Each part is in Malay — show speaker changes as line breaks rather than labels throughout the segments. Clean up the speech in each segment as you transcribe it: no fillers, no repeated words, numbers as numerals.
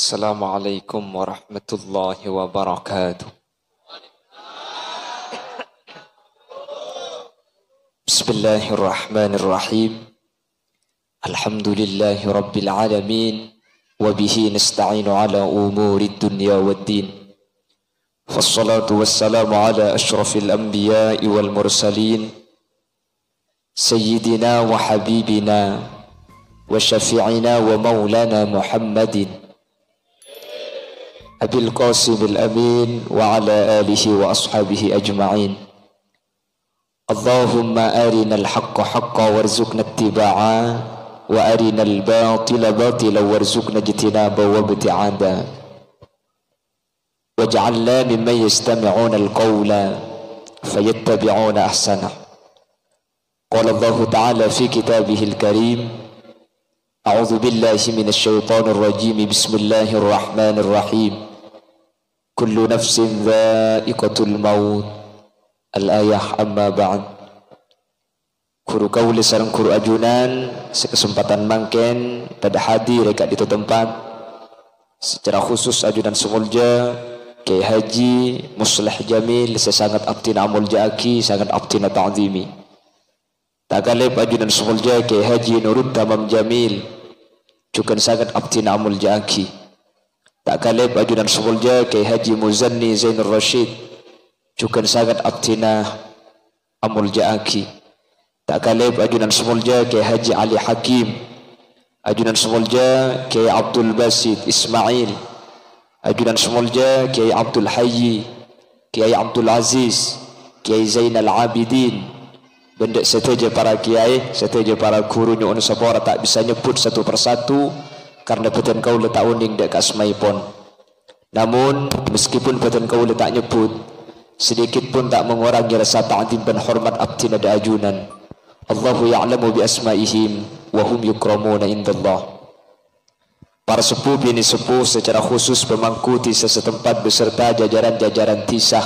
Assalamualaikum warahmatullahi wabarakatuh. Bismillahirrahmanirrahim. Alhamdulillahi rabbil alamin. Wabihi nasta'inu ala umuri dunya waddin. Fassalatu wassalamu ala ashrafil anbiya'i wal mursalin. Sayyidina wa habibina wa syafi'ina wa maulana Muhammadin Abil Qasimil Amin wa ala alihi wa ashabihi ajma'in. Allahumma arinal haqqa haqqa warzuqna ittiba'a wa arinal batila batila warzuqna ijtinaba wa ibti'ada. Waj'alna mimman yastami'una al-qawla fayattabi'una ahsana. Qala Allah Ta'ala fi kitabihil karim. A'udzu billahi minasy syaithanir rajim. Bismillahirrahmanirrahim. Kullu nafsin dha'iqatul maut. Al-ayah amma ba'd. Kuru kauli sareng kuru ajunan sekesempatan mangken pada hadir dekat di tempat secara khusus ajunan semulja Kiai Haji Muslih Jamil sesangat abtina mulja aki sangat abtina ta'zimi. Tak galib ajunan semulja Kiai Haji Nurud Tamam Jamil juga sangat abtina mulja aki. Tak kalib ajudan semulja Kiai Haji Muzanni Zainur Rashid juga sangat abtina amul ja'aki. Tak kalib ajudan semulja Kiai Haji Ali Hakim, ajudan semulja Kiai Abdul Basit Ismail, ajudan semulja Kiai Abdul Hayyi, Kiai Abdul Aziz, Kiai Zainal Abidin. Benda seteja para kiai, seteja para guru nyuun sapora tak bisa nyebut satu persatu karena beten kau letak uning dek kasmai pon. Namun meskipun beten kau letak nyebut, sedikit pun tak mengurangi rasa ta'zim dan hormat abdina da ajunan. Allahu ya'lamu bi asma'ihim wa hum yukramuna indallah. Para sepuh bini sepuh secara khusus pemangkuti sesetempat beserta jajaran-jajaran tisah.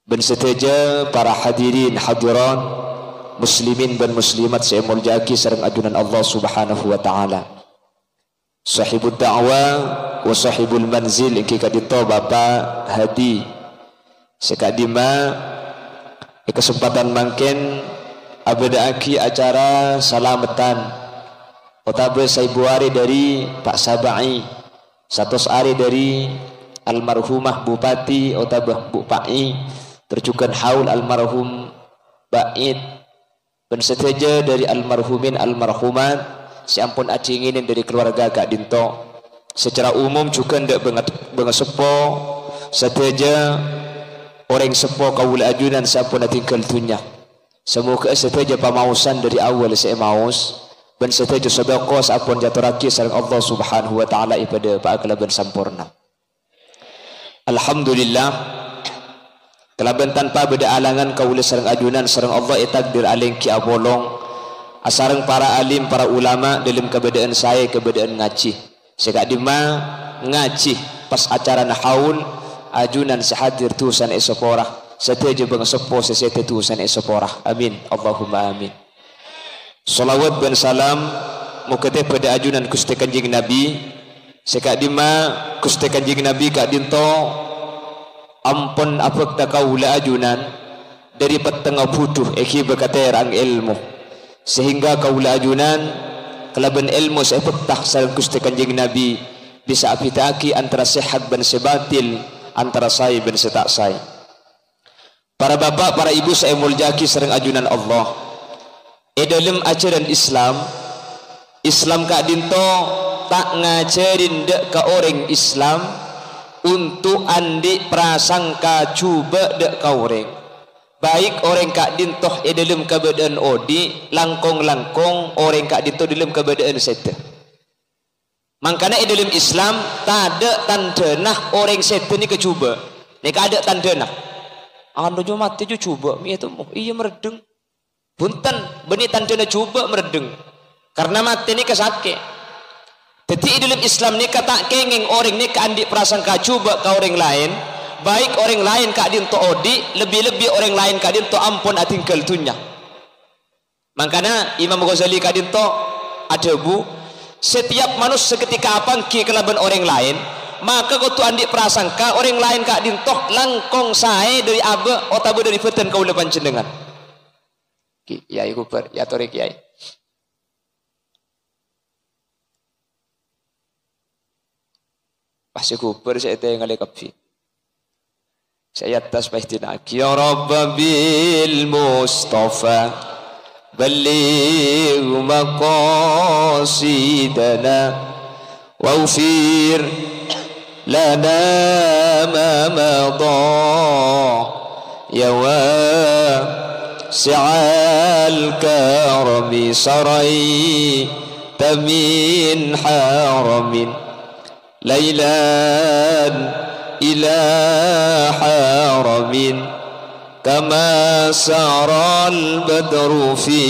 Ben seteja para hadirin hadiran muslimin dan muslimat seemul jaki sareng ajunan Allah Subhanahu wa taala. Sahibud da'wa wa sahibul manzil iki kadito Bapak Hadi sekadima kesempatan mangken abada aki acara salamatan otabe saibuari dari Pak Sabai 100 hari dari almarhumah Bupati otabe Bu Pai terjukan haul almarhum Bait dan seteja dari almarhumin almarhumat siampun acinginin dari keluarga Kak Dinto secara umum juga ndak banget sepo seteja orang sepo kaula ajunan siampun tinggal dunya. Semoga seteja pamausan dari awal saya maus dan seteja sedekah siampun jaturaki sareng Allah Subhanahu wa taala ibadah paakalaban sampurna. Alhamdulillah kelaban tanpa beda alangan kaula sareng ajunan sareng Allah takdir aling ki abolong asareng para alim para ulama dalam keberadaan saya keberadaan ngaji sekak dima ngaji pas acara haul ajunan sehadir tusan esoporah seteja bang sepo sesete tusan esoporah amin Allahumma amin. Salawat dan salam mukate pada ajunan Gusti Kanjeng Nabi sekak dima Gusti Kanjeng Nabi Kak Dinto ampun apek tak kaula ajunan dari petengah butuh eki berkaterang ilmu sehingga kaula ajunan kelaban ilmu saya petah sareng Gusti Kanjeng Nabi bisa apitaki antara sehat dan sebatil antara saya dan setak saya. Para bapak para ibu saya muljaki sareng ajunan Allah dalam ajaran Islam Kak Dinto tak ngajarin dek ke orang Islam untuk andik prasangka cuba dek kaureng baik orang Kak Dintoh dalam keadaan odi langkong-langkong orang Kak Dintoh dalam keadaan sete. Makanya dalam Islam tak ada tandenah orang sete ni kecuba ni ada tandenah anu jo mati jo cuba mi itu iya meredeng punten benih tandenah cuba meredeng karena mati ni kesake. Jadi dalam Islam ni kata kenging orang ni keandik prasangka cuba ke orang lain baik orang lain Kak Dinto odi lebih-lebih orang lain Kak Dinto ampun atinggal dunya. Makanya Imam Ghazali Kak Dinto ada bu setiap manusia seketika apangki kelaban orang lain, maka kau tu andik prasangka orang lain kak dintoh langkong sae dari abe otabe dari feten kau lepan cendengan. Kiai kuper ya tore kiai. Pasti kuper saya tengah lekapi. Saya atas pasti nak. Ya Rabb bil Mustafa balligh maqasidana waghfir lana ma madha ya wasi'al karami sarai tamin haramin lailan ila haramin kama saral badru fi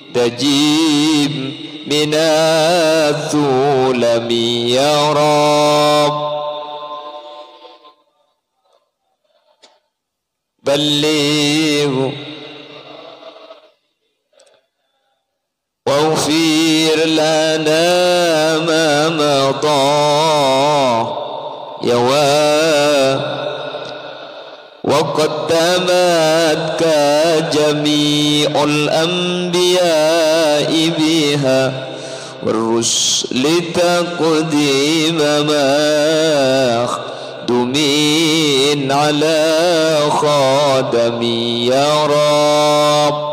dajib minathulami ya Rabb balligh waghfir lana ma madha ya وقدمتك جميع الأنبياء بها والرسل تقديم مخدومين على خادمي يا رب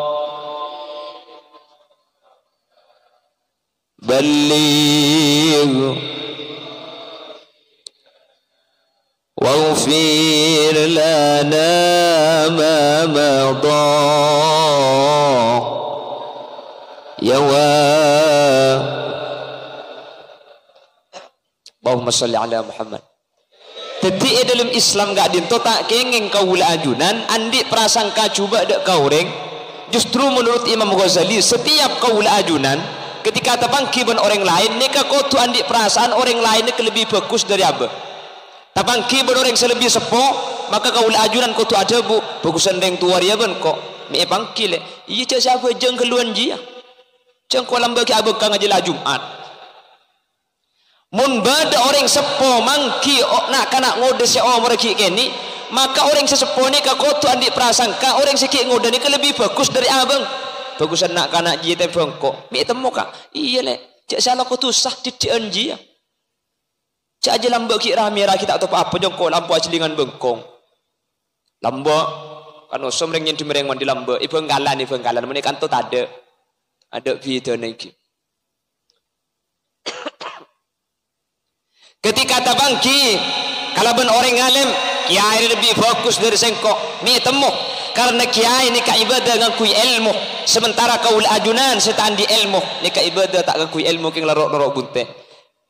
بلغ واغفر لنا ما مضى يا Allahumma sholli ala Muhammad. Jadi dalam Islam gak dinto tak kengeng kau ula ajunan andi prasangka coba dek kau reng. Justru menurut Imam Ghazali setiap kau ula ajunan ketika tabangki ben orang lain neka kau tu andi perasaan orang lain ke lebih bagus dari apa. Tabangki ben orang selebih sepo maka kau ula ajunan kau tu ada bu bagusan reng tuar ya ben kok. Me pangki le. Iya cak siapa jeng keluan jia. Jeng kau lambaki abek kang aja Jumat. Mun bada orang sepo mangki nak kana ngode se omor ki keni maka orang sesepo ni ka kotu andi prasangka orang siki ngode ni ke lebih bagus dari abang bagusan nak kana ji te bengkok mi temu ka iya le cak salah ko tu sah didien ji cak aja lamba ki rame ra kita atau apa jongko lampu ajelingan bengkong lamba kan osom reng yen dimereng mandi lamba ibu nggalan meni kan to tade ada video iki. Ketika tabangki kalau ben orang alim kiai lebih fokus dari sengkok mi temu karena kiai ni ka ibadah ngakui ilmu sementara kaul ajunan setan di ilmu ni ka ibadah tak ngakui ilmu king larok-larok bunte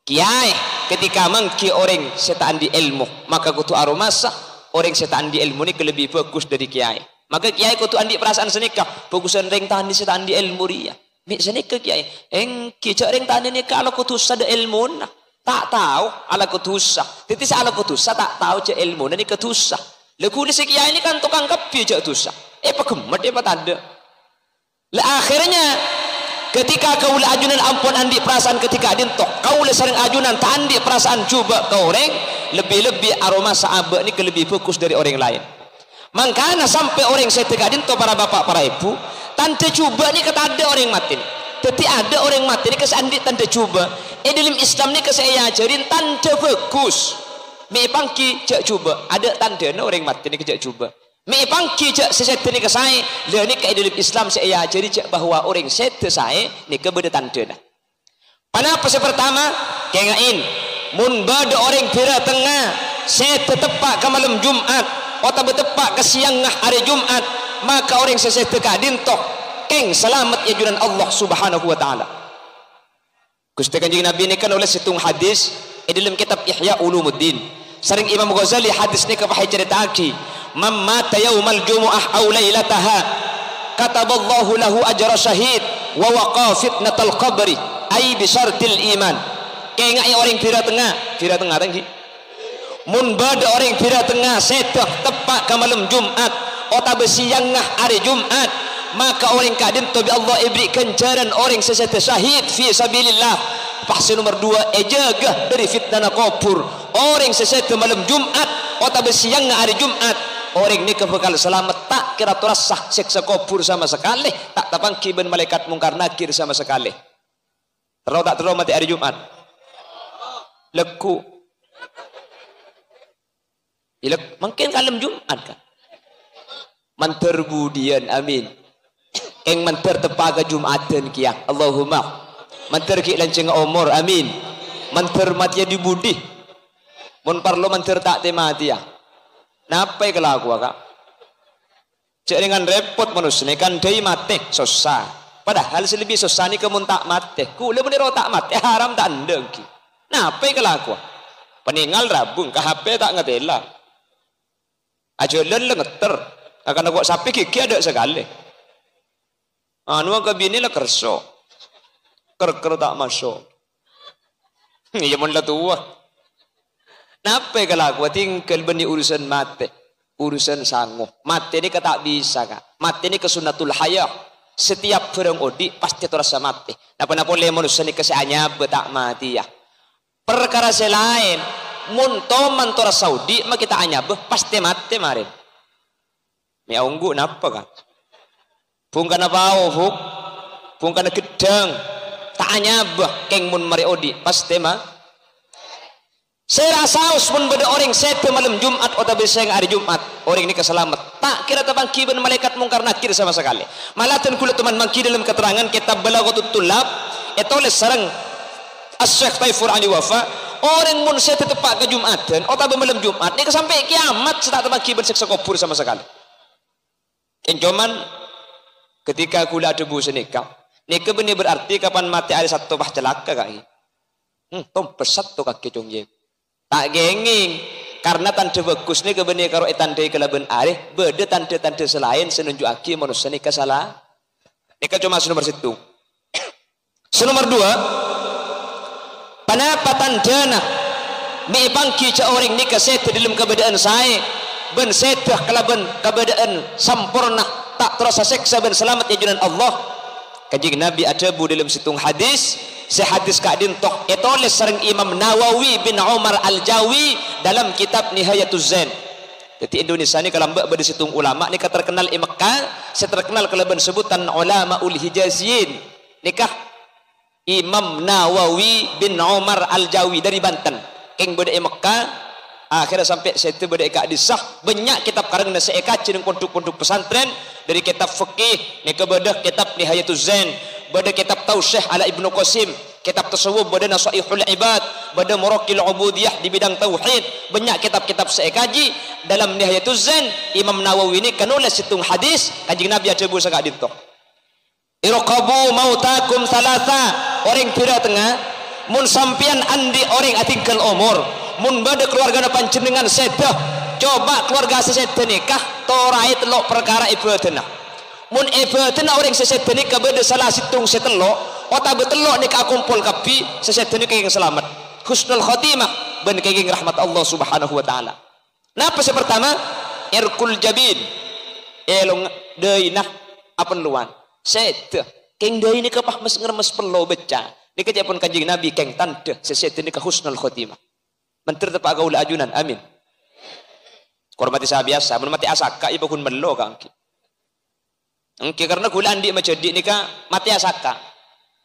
kiai ketika mangki orang setan di ilmu maka kutu aromasa orang setan di ilmu ni lebih fokus dari kiai maka kiai kutu andi perasaan senika fokusan ring tahan di setan di ilmu ria mi senika kiai engki cak ring tahan ni kalau kutu sada ilmu nah tak tahu ala ketusah titis ala ketusah tak tahu je ilmu ini ketusah lagu di sekian ini kan tukang kepi je ketusah pegemet tanda lah akhirnya ketika kau ajunan ampun andi perasaan ketika dintok kau sering ajunan tak andi perasaan coba kau orang lebih-lebih aroma sahabat ini lebih fokus dari orang lain makanya sampai orang saya tegak dintok para bapak para ibu tante coba ini kata ada orang mati tapi ada orang mati ni kesandi tanda cuba. Dalam Islam ni saya ajarin tanda bagus. Me pangki jak cuba. Ada tanda ni orang mati ni kejak cuba. Me pangki jak sesuatu ni kesai. Le ni ke dalam Islam saya ajari jak bahawa orang sesuatu saya ni kebeda tanda dah. Panapa pertama kengain mun bada orang pira tengah sesuatu tepak ke malam Jumat atau bertepak ke siang hari Jumat maka orang sesuatu kadintok keng selamat ya junan Allah subhanahu wa ta'ala Gusti Kanjeng Nabi ini kan oleh situng hadis dalam kitab Ihya Ulumuddin sering Imam Ghazali hadis ini kepahay cerita aki man mata yaumal jumu'ah aw lailataha kataballahu lahu ajra syahid wa waqa fitnatal qabri ay bisyartil iman keng ai orang pira tengah tanggi mun bada orang pira tengah setah tepak ke malam Jumat atau besiang hari Jumat maka orang kadin tobi Allah ibri kencaran orang sesat syahid fi sabilillah. Pasal nomor 2 jaga dari fitnah kubur. Orang sesat malam Jumat atau siang hari Jumat, orang ni kebekal selamat, tak kira terasa siksa kubur sama sekali, tak tapangki ben malaikat mungkar nakir sama sekali. Terlalu tak terlalu mati hari Jumat leku mungkin kalem Jumat kan manter budian amin eng manter tepaga Jumatan kia Allahumma manter ki lanceng umur amin manter mati di budi mun parlo manter tak te mati ya napai kelaku kak cek dengan repot manusia kan dai mati susah padahal selebih susah ni kemun tak mati kule meniro tak mati haram tak andeng ki napai kelaku peninggal rabung ke HP tak ngetela aja leleng ngeter akan aku sapi kiki ada sekali anu ke bini lah kerso ker tak masuk iya mun lah tua napa kalau aku tinggal beni urusan mati urusan sanggup mati ni tak bisa kak mati ni kesunatul hayah setiap orang odi pasti terasa mati napa boleh manusia ni keseanya betak mati ya perkara selain muntoman tora Saudi mak kita anyabeh pasti mati marin mi unggu napa kan bungkana bau bungkana gedang tak anyabeh keng mun mari odi pasti mah saya rasa mun beda orang sete malam Jumat atau besok hari Jumat orang ini keselamat tak kira tabangki ben malaikat mungkar nakir sama sekali malah ten kula teman mangki dalam keterangan kitab Balaghatul Tulab etoles sareng As-Syekh Taifur Ali Wafa orang mun saya tepat ke Jumatan atau malam Jumat ni sampai kiamat setak terbagi bersiksa kubur sama sekali kencoman ketika kula debu senikah nikah benih berarti kapan mati ada satu bah celaka kaki tom pesat tu kaki congje tak genging karena tanda bagus ni kebenih karo tandai kelaban arih beda tanda-tanda selain senunjuk aki manusia nikah salah nikah cuma senomor situ senomor 2 panapatan dana mi bangki ca orang ni kasete dalam keadaan saya ben setah kalaban keadaan sempurna tak terasa seksa ben selamat ya junan Allah kanjeng Nabi ada bu dalam situng hadis sehadis kadin toh etoles sareng Imam Nawawi bin Umar Al-Jawi dalam kitab Nihayatuz Zain. Jadi Indonesia ni kalau mbak situng ulama ni terkenal di Mekah terkenal kalaban sebutan ulama ul Hijaziyin nikah Imam Nawawi bin Umar Al-Jawi dari Banten keng beda Mekah akhirnya sampai situ beda eka disah banyak kitab karang nasi eka cenung pondok-pondok pesantren dari kitab fikih ni kebedah kitab Nihayatuz Zain beda kitab Tausyih ala Ibnu Qasim kitab tasawuf beda Nasaihul Ibad beda Muraqil Ubudiyah di bidang tauhid banyak kitab-kitab seekaji dalam Nihayatuz Zain Imam Nawawi ini kanulis situng hadis kanjeng Nabi ada bu sagak dintok irqabu mautakum salasa orang pira tengah mun sampian andi orang atingkel umur mun bade keluarga panjenengan sedah coba keluarga seseda nikah torai telok perkara ibadana mun ibadana orang seseda nikah bade salah situng setelok otak betelok nikah kumpul kapi seseda nikah yang selamat husnul khotimah ben kenging rahmat Allah subhanahu wa ta'ala napa pertama irkul jabin elong deunah apen luan sete keng deui ni kapah mes ngeremes perlo beca ni kejapun kanjeng Nabi keng tanda sesete ni ka husnul khotimah mentir tepak gaul ajunan amin hormati saya biasa mun mati asaka ibu kun mello kangki engke karena kula andi majadi nikah mati asaka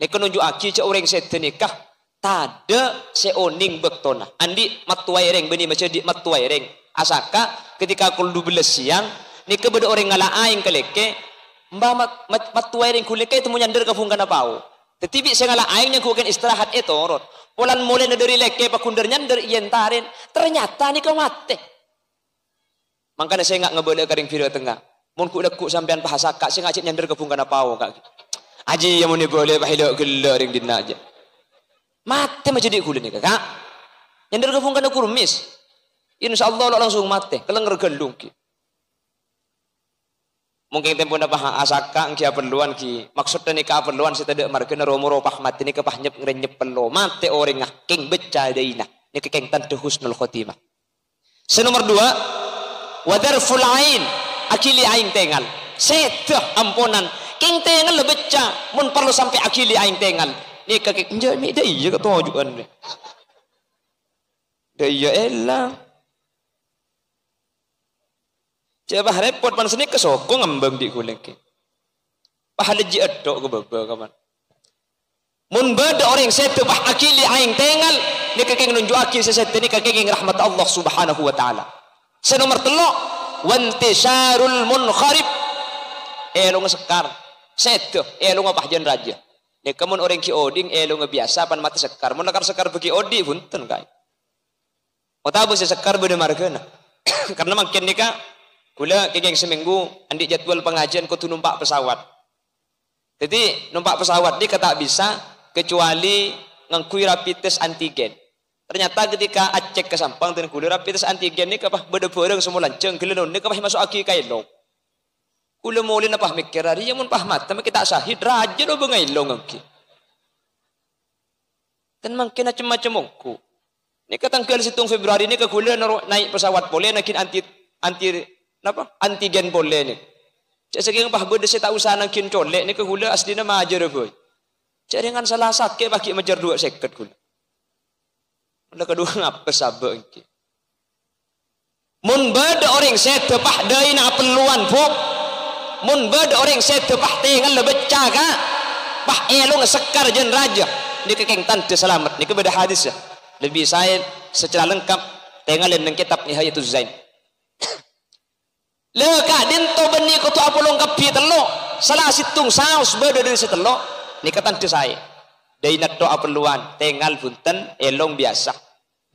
nek nunjuk aki cek orang sete nikah tada seoning bektona andi matuai reng beni majadi matuai reng asaka ketika kul 12 siang nikah beda orang ngala aing keleke mbak matuai ring kulike itu menyander ke fungkan apau tetapi saya ngalah aingnya kuken istirahat itu orot polan mulai dari leke pakunder nyander ientarin ternyata nih kau mati makanya saya nggak ngebeli kering video tengah mun ku lekuk sampean bahasa kak saya ngajak nyander ke fungkan apau kak aji yang muni boleh bahilo gelar ring dina aja mati menjadi kulit nih kak nyander ke fungkan kurmis insyaallah lo langsung mati kelenger gelung ki mungkin tempo na bah asaka ang kia perluan ki maksud ni ka perluan si tidak marga na romoro pahmat ni ka pahnyep ngrenyep perlu mate orang king beca deina ni keng tantu husnul khotimah senomor 2 wadarful ain akili aing tengal sedah ampunan king tengal lebeca mun perlu sampai akili aing tengal ni kakek nje mi dah iya ketojuan ni dah iya elang coba repot pan sini kesokong ngembang di kuling ki pahala ji adok ke baba kaman mun beda orang sedah bah akili aing tengal ni kakek nunjuk akil sesedah ni kakek rahmat Allah subhanahu wa ta'ala senomor telok wantisarul munkharib elong sekar setuh elong apa jan raja nek kamun orang ki oding elong biasa pan mati sekar mun lakar sekar bagi odi punten kai otabu se sekar bede margana karena makin nikah kula kengeng seminggu andi jadwal pengajian kudu numpak pesawat jadi numpak pesawat ni kata bisa kecuali ngangkui rapid test antigen ternyata ketika acek ke Sampang dan kula rapid test antigen ni kapah bede bareng semua lanceng gelenon ni kapah masuk aki kailo kula mulai napah mikir hari yang mun pah mata kita sahid raja do bengailo ngaki kan makin macam-macam ongku ni katanggal situng Februari ni ke kula naik pesawat boleh nakin antigen boleh ni cak saking pah bede saya tak usah nakin colek ni ke kula aslina majer boy cak dengan salah sakit bagi majer 2 seket kula udah kedua ngapa sabak engki mun bade orang setuh pah deui na peluan puk mun bade orang setuh pah tengal lebeca ka pah elong sekar jen raja ni kekeng tante selamat ni beda hadis ya lebih saya secara lengkap tengalin nang kitab Nihayatul Zain leka dinto beni ko tu apolong kapi telo salah situng saus bade dari setelo ni tante saya deui na doa peluan tengal punten elong biasa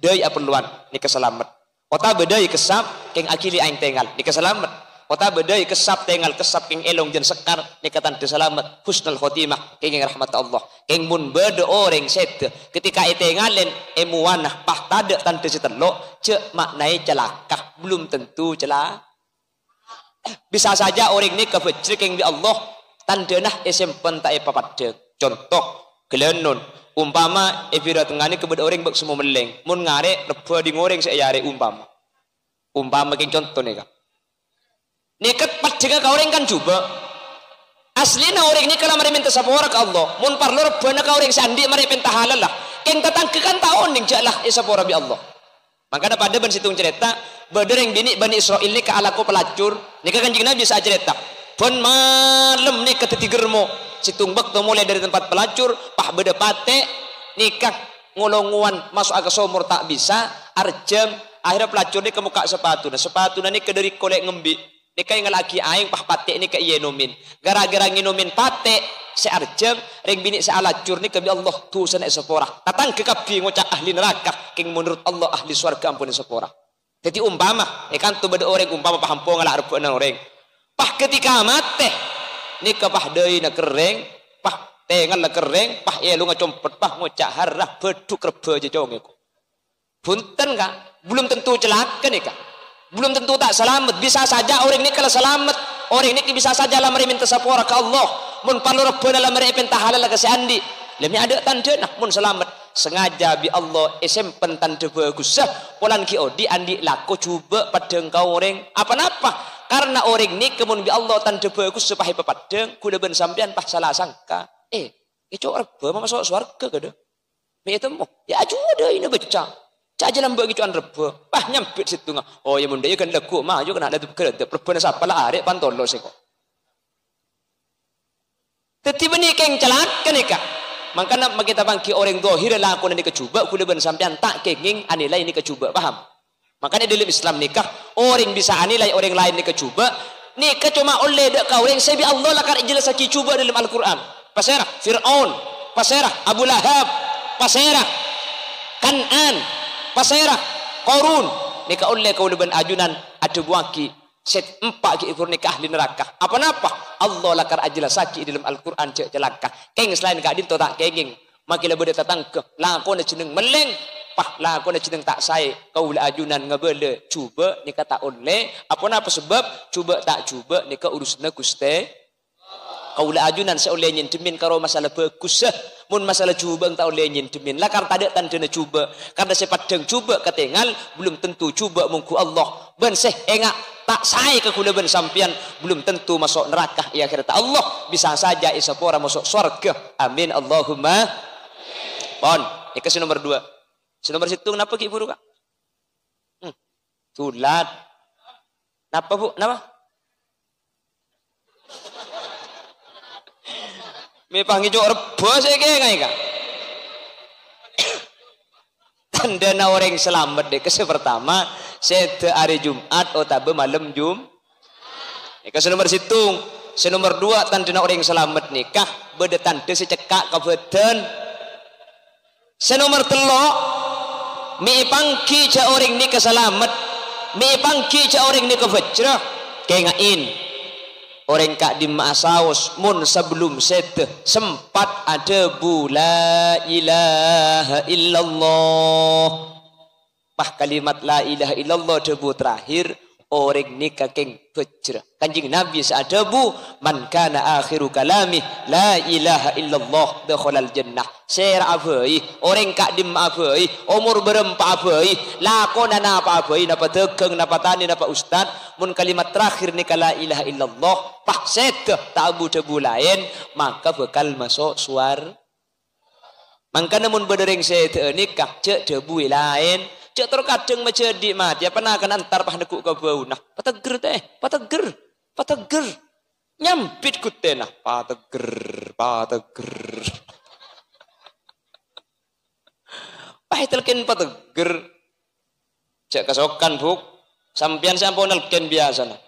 deui apeluan ni keselamat ota bedai kesap keng akili aing tengal ni keselamat ota bedai kesap tengal kesap keng elong jen sekar ni tante selamat husnul khotimah keng rahmat Allah keng mun bede orang set ketika itengalen emuanah pah tade tante setelo cek maknai celaka belum tentu celaka bisa saja orang ni kefecri keng bi Allah tandenah esempen tak epapadeng contoh gelenon umpama evira tengani kebeda orang bak semua meleng mun ngare reba di ngoreng sayare umpama keng contoh ni kak nekat padega ka orang kan coba aslina orang ni kalau mari minta sapora ka Allah mun parlo reba na ka orang sandi mari pentah halal lah keng tatangke kan taon ning jalah sapora bi Allah makanya pada ban situng cerita badereng bini Bani Israel ni ka alako pelacur ni ka kanjing Nabi sa cerita pun malam ni ketetigermo situng bakto mulai dari tempat pelacur pah beda pate nikah ngolonguan masuk ke sumur tak bisa arjem akhirnya pelacur ni ke muka sepatu ni ke dari kolek ngembi ni ka yang laki aing pah pate ni ke iye nomin gara-gara nginomin pate si arjem ring bini si alacur ni ke bi Allah tu sana sepora tatang ke kapi ngocak ahli neraka king menurut Allah ahli surga ampun sepora jadi umpama kan tu beda orang umpama paham po ngalak rebenan orang pah ketika mate ni kapah deui na kereng pah tengal na kereng pah elu ngacompet pah ngocak harah beduk rebe je jonge ko punten ka belum tentu celaka ni ka belum tentu tak selamat bisa saja orang ni kalau selamat orang ni bisa saja lah minta sapora ke Allah mun parlo rebena lah mari pentah halal ke seandi lemnya ada tanda nah mun selamat sengaja bi Allah esempen tanda bagus sah polan ki odi andi lako coba pada engkau orang apa-apa karena orang ni kemun bi Allah tanda bagus supaya pepadeng kula ben sampean pah salah sangka itu reba masuk surga kada me temu ya aja ada ini baca cak jalan bagi cuan reba pah nyampit situ oh ya mun dia kan laku mah yo kena ada kereta rebena sapa lah arek pantolo seko tetiba ni keng celaka ni kak makanya kita bangki orang dohir lah aku nanti kecuba kula ben sampean tak kenging anilai ni kecuba paham makanya dalam Islam nikah orang bisa anilai orang lain ni kecuba nikah cuma oleh dak kau orang sebi Allah lah kan jelas aki cuba dalam Al-Qur'an pasera Firaun pasera Abu Lahab pasera Kan'an pasera Qarun nikah oleh kau ben ajunan ada buaki set empat ki ikur nikah ahli neraka apa-apa Allah lakar ajla saki dalam Al-Qur'an cek celaka keng selain ka dinto tak kenging makila bede tatang ke lakon ceneng meleng pah lakon ceneng tak sae kaula ajunan ngebele cuba nikah tak oleh apa-apa sebab cuba tak cuba nikah urusna Gusti kaula ajunan seoleh nyintemin karo masalah bagus mun masalah cuba tak oleh nyintemin lah karena tak tanda cuba karena sepadang cuba ketengal belum tentu cuba mungku Allah ben seh engak tak saya ke kula ben sampian belum tentu masuk neraka ya akhirat Allah bisa saja isapora masuk surga amin Allahumma pon ini ke nomor 2 nomor situ kenapa ki buru kak tulat napa bu napa me panggil rebo saya kayak kak tanda na orang selamat deh kese pertama sete hari Jumat otabe malam kese nomor situng nomor 2 tanda na orang selamat nikah beda tanda secekak kabeten nomor 3 mi pangki ca orang nikah selamat mi pangki ca orang nikah fajrah kengain orang kak di maasaus mun sebelum sete sempat ada la ilaha illallah bah kalimat la ilaha illallah debu terakhir orang nikah keng fajrah kanjing Nabi seadabu man kana akhiru kalami la ilaha illallah dakhalal jannah sera abai orang kak di abai umur berempat abai lakonan apa abai napa tegeng napa tani napa ustad mun kalimat terakhir nikah la ilaha illallah pah sete tabu debu lain maka bakal masuk suar mangkana mun bedereng sete nikah cek debu lain cek terkadang menjadi mati apa nak antar pah nekuk ke bau nah pateger teh pateger nyampit kutena pateger pah telken pateger cek kasokan buk sampian sampun nelken biasa nah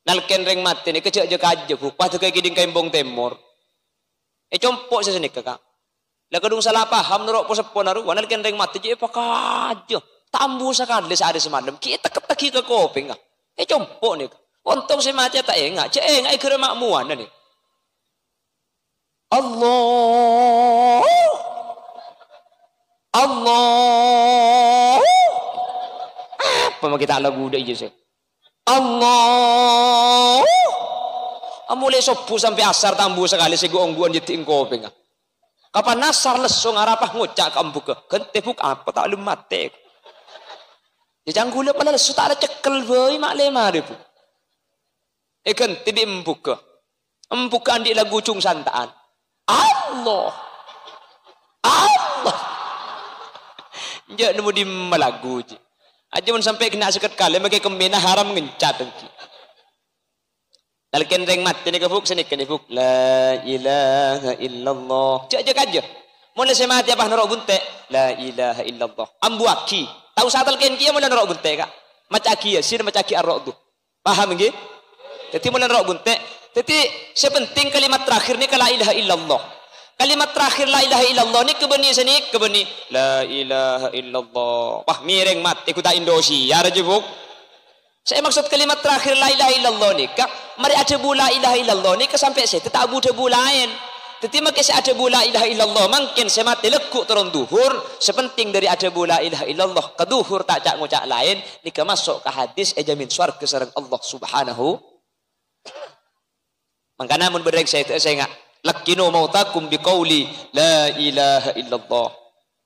nalken reng mati ni kecek je kaje buk pah tegay giding kaimbong temor compok sesini kakak lah kadung salah paham nuruk posepon aru wanal ken reng mati je pakajo tambu sakali saade semalam kita keteki ke kopeng compok ni untung si mati tak engak ce engak ikere makmuan ni Allah apa mau kita lagu dah je Allah amule sopu sampai asar tambu sekali segongguan jeting kopeng kapan nasar lesung arapah ngucak kambuka gente buk apa tak lu mate jangan gula pada lesu tak ada cekel boy mak lema depu kan tibi embuka andi lagu cung santaan Allah je nemu di melagu je aja mun sampai kena sekat kali makai kemena haram ngencat engki nalken reng mat ni kebuk seni kebuk la ilaha illallah cek aja mun se mati apa norok bunte la ilaha illallah ambuaki tahu satal ken kia mun norok bunte kak macaki ya sir macaki arok tu paham nggih dadi mun norok bunte dadi sepenting kalimat terakhir ni la ilaha illallah kalimat terakhir la ilaha illallah ni kebeni seni kebeni la ilaha illallah pah mireng mat ikut Indonesia aja buk saya maksud kalimat terakhir la ilaha illallah ni kak mari ada bula ilaha illallah ni ke sampai saya tak abu debu lain tetapi makai saya ada bula ilaha illallah mungkin saya mati lekuk turun duhur sepenting dari ada bula ilaha illallah ke duhur tak cak ngucak lain ni ke masuk ke hadis jamin surga sareng Allah subhanahu makanya mun bereng saya enggak lakinu mautakum biqauli la ilaha illallah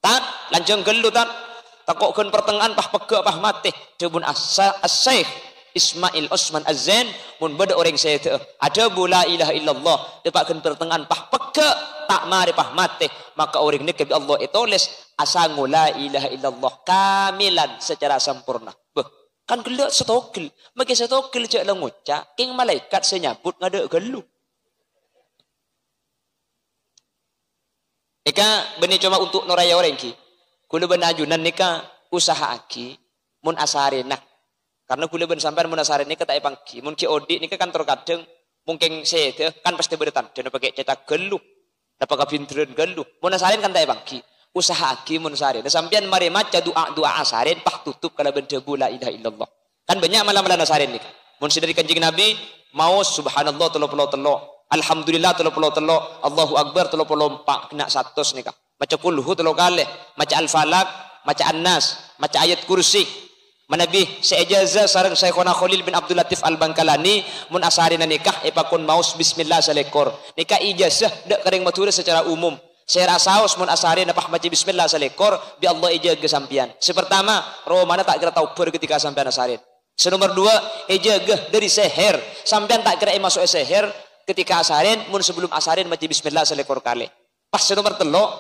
tak lanjang gelu tak takokkeun pertengahan pah pege pah mati debun as-syekh Ismail Osman Az-Zain mun beda orang saya ada bula ilaha illallah depakkeun pertengahan pah pege tak mari pah mati maka orang ni kebi Allah itulis asangu la ilaha illallah kamilan secara sempurna beh kan gelak setokil maki setokil cek lengucak king malaikat senyabut ngade gelu eka benih cuma untuk noraya orang ki kula ben ajunan nika usaha aki mun asarena karena kula ben sampean mun asarena nika tak pangki mun ki odi nika kan terkadang mungkin sete kan pasti beretan dan pakai cetak geluh dapat kapintren geluh mun asaren kan tak pangki usaha aki mun asarena sampean mari maca doa asaren pah tutup kalau ben debu la ilaha illallah kan banyak malam-malam asaren nika mun dari kanjeng Nabi mau subhanallah 33 alhamdulillah 33 Allahu akbar 34 kena 100 nika maca kulhu 3 kali maca al-falak maca an-nas maca ayat kursi Manabi seijazah sareng Syekhona Khalil bin Abdul Latif Al-Bangkalani mun asarina nikah ipakun maus bismillah salekor. Nikah ijazah dak kering mature secara umum. Saya rasaus mun asarina pah maci bismillah salekor bi Allah ijaga sampian. Sepertama, romana tak kira tau ber ketika sampean asarin. Senomor dua, ijaga dari seher. Sampean tak kira masuk seher ketika asarin mun sebelum asarin maci bismillah salekor kali. Pas senomor telo,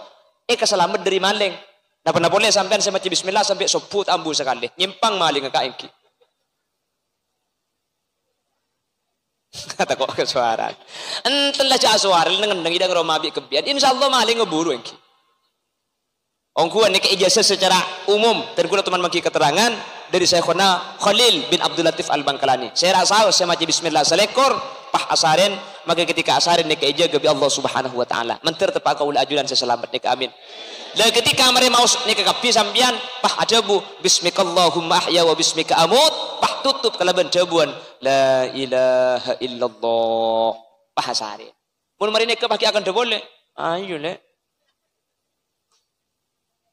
keselamat dari maling. Nah pernah boleh sampean saya maci bismillah sampai sebut ambu sekali. Nyimpang maling ke engki. Kata kok ke suara. Entahlah cak suara ngendeng idang romabi kebian. Insyaallah maling ngeburu engki. Ongkuan ini ijazah secara umum terguna teman maki keterangan dari Syekhona Khalil bin Abdul Latif Al-Bangkalani. Saya rasa saya maci bismillah salekor pah asarin maka ketika asarin nika ijaga bi Allah Subhanahu wa taala. Mentir tepak kaul ajudan saya selamat nika amin. Dan ketika mereka mau nika kapi sambian pah ajabu bismikallahumma ahya wa bismika amut pah tutup kalaban jabuan la ilaha illallah pah asarin. Mun mari nika paki akan boleh. Ayo le.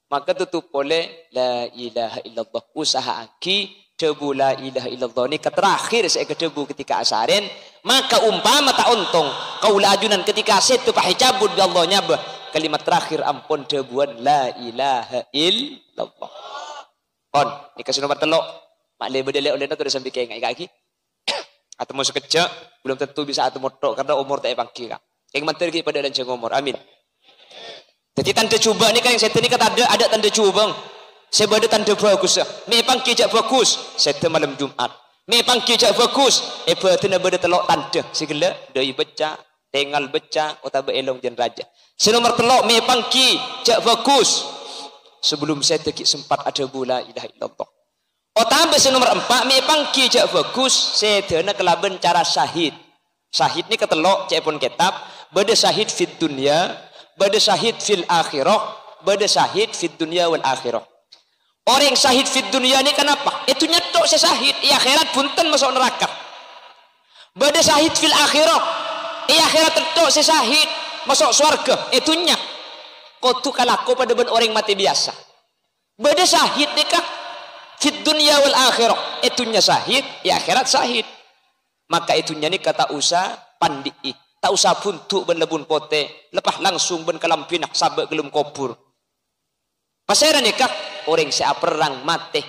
Maka tutup oleh la ilaha illallah usaha aki debu la ilaha illallah ini terakhir saya kedebu ketika asarin maka umpama tak untung kau ajunan ketika setu pahicabut bi Allah nyabah kalimat terakhir ampun debuan la ilaha illallah kon ini kasih nomor telok mak le bedele oleh tu sampai kayak kaki atau mau sekejap belum tentu bisa atau motok karena umur tak pangki kak yang mantir ki pada dan umur amin. Jadi tanda cuba ni kan yang saya ni kata ada tanda cuba. Saya ada tanda bagus. Memang kijak bagus. Saya malam Jumat. Memang kijak bagus. Berarti ada telok tanda. Segala dari baca, tinggal baca, atau berelong jen raja. Senomor telok memang kijak bagus. Sebelum saya teki sempat ada bula ilaha illallah. Tambah senomor 4 memang kijak bagus. Saya dana kelaban cara syahid. Syahid ni ketelok cek pun kitab. Bada syahid fit dunia. Bada syahid fil akhirah, bada syahid fid dunia wal akhirah. Orang syahid fid dunia ni kenapa? Itu nyetok saya syahid, akhirat punten masuk neraka. Bada syahid fil akhirah, akhirat tetok saya syahid masuk surga. Itu nyak. Kau tu kalaku pada ben orang mati biasa. Bada syahid nikah fid dunia wal akhirah. Itu nya syahid, akhirat syahid. Maka itunya ni kata usah pandii. Tak usah buntuk ben lebun pote, lepas langsung ben kalampinak sabak gelum kopur. Pasera nikah orang saya perang mati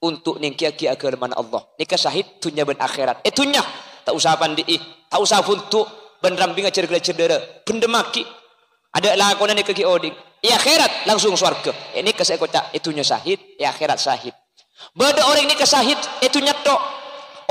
untuk ningkia-kia agama Allah. Nikah syahid dunia ben akhirat. Itunya tak usah pandii, tak usah buntuk ben rambing cergala cedera, bendemaki. Ada lakonan nikah ki oding. Akhirat langsung surga. Ini kasih kocak itunya syahid, akhirat syahid. Bada orang nikah syahid itunya tok.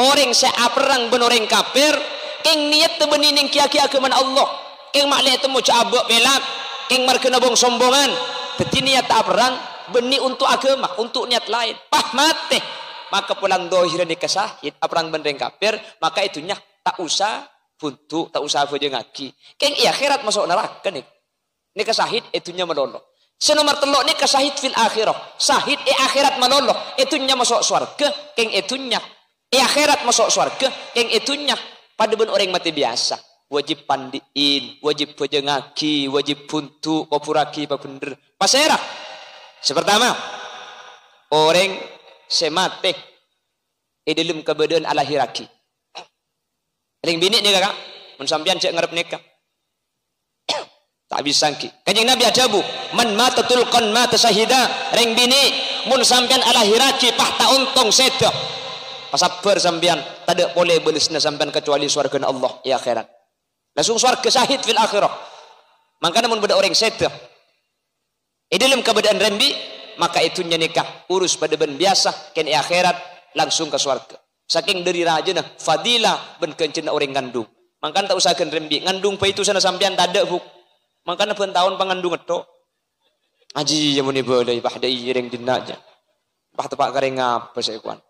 Orang saya perang ben orang kafir. Keng niat tebening kia-kia ke mana Allah. Keng maklek temu cabak pelak. Keng markena bong sombongan. Teti niat tak perang beni untuk agama, untuk niat lain. Pah mate. Maka pulang dohir ni kesahid, perang bendeng kafir, maka itunya tak usah buntu, tak usah aja ngaki. Keng akhirat masuk neraka nih. Ni kesahid itunya meloloh. Senomor telok ni kesahid fil akhirah. Sahid akhirat meloloh. Itunya masuk surga, keng itunya. Akhirat masuk surga, keng itunya. Pada ben orang mati biasa wajib pandiin, wajib pejengaki, wajib buntu, kopuraki, apa bener pasera. Sepertama orang semate dalam keberadaan alahiraki. Ring bini ni kakak, mensampian cek ngarep nikah. Tak bisa ki. Kanjeng Nabi ajabu, man mata tulqan mata syahida. Ring bini mun sampian alahiraki pah ta untung sedo. Pasabar sampean tidak boleh belisna sampean kecuali surga Allah ya akhirat. Langsung surga syahid fil akhirah. Makanya mun beda orang sedih dalam keadaan rembi maka itunya nikah urus pada ben biasa ken akhirat langsung ke surga. Saking dari raja nah fadilah ben kencena orang ngandung. Makanya tak usahakan rembi ngandung pa itu sana sampean tak ada buk. Makanya ben tahun pangandung etok. Aji ya muni boleh bah dai ring dinnaja. Bah tepak kareng apa saya kuan.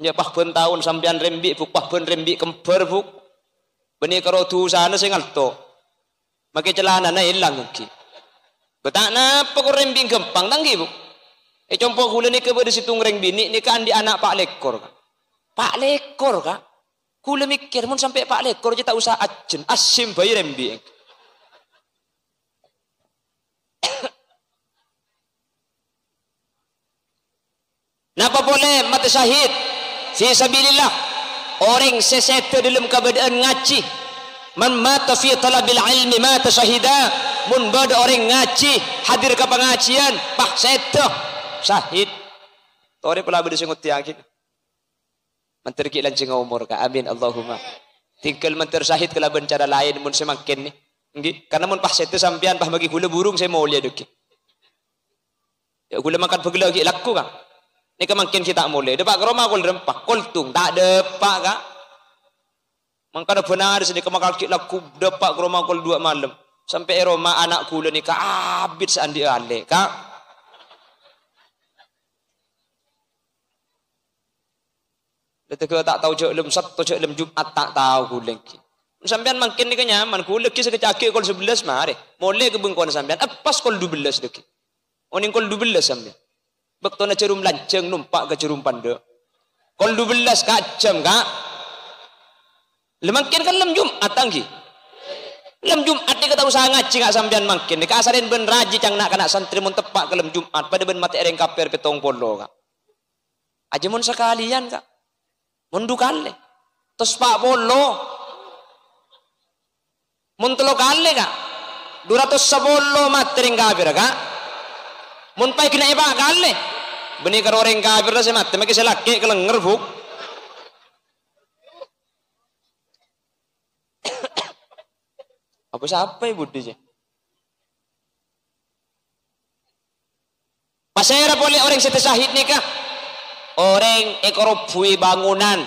Ya pah ben tahun sampean rembi buk pah ben rembi kembar buk. Beni karo tu sana sing alto. Make celana na ilang ki. Betak napa ko rembi gempang tanggi buk. Compo kula ni ke bade situng rembi ni kan di anak Pak Lekor. Pak Lekor ka. Kula mikir mun sampai Pak Lekor je tak usah ajen asim bayi rembi. Napa boleh mati syahid fi sabilillah? Orang seseta dalam keadaan ngaji. Man mata fi talabil ilmi mata syahida. Mun bada orang ngaji hadir ke pengajian pah seta syahid. Tore pula bade singut yakin. Menteri ki lancing umur ka. Amin Allahumma. Tinggal menteri syahid kelaban cara lain mun semakin ni. Nggih, karena mun pah seta sampean pah bagi gula burung saya mau lihat deki. Ya gula makan pegela lagi laku kan. Ni kemangkin kita mulai. Depak ke rumah kul rempah, kul tung tak depak kak. Mangkana benar sini kemakal kita laku depak ke rumah kul 2 malam. Sampai rumah anak kula ni kak abid seandi alik kak. Detek tak tahu jek lem Sabtu jek lem Jumat tak tahu kula ki. Sampean mangkin ni kenyaman kula ki sekecake kul 11 mare. Mulai ke bengkon sampean pas kul 12 deki. Oning kul 12 sampean. Bekto na cerum lanceng numpak ke cerum panda. Kol 12 ka jam kak. Lemangkin kan lem Jumat tanggi. Lem Jumat ni kata usaha ngaji kak sampean mangkin. Ni kasarin ben raji cang nak kena santri mun tepak ke lem Jumat pada ben mati ereng kaper petong polo kak. Aja mun sekalian kak. Mun dukale. Terus pak polo. Mun telo kali kak. 210 mati ereng kaper kak. Mun pai kena iba kali. Benih karo orang kafir lah saya mati, makanya saya laki kelenger buk. Apa siapa ibu dia? Pasera boleh orang sete syahid nikah. Orang ekorobui bangunan.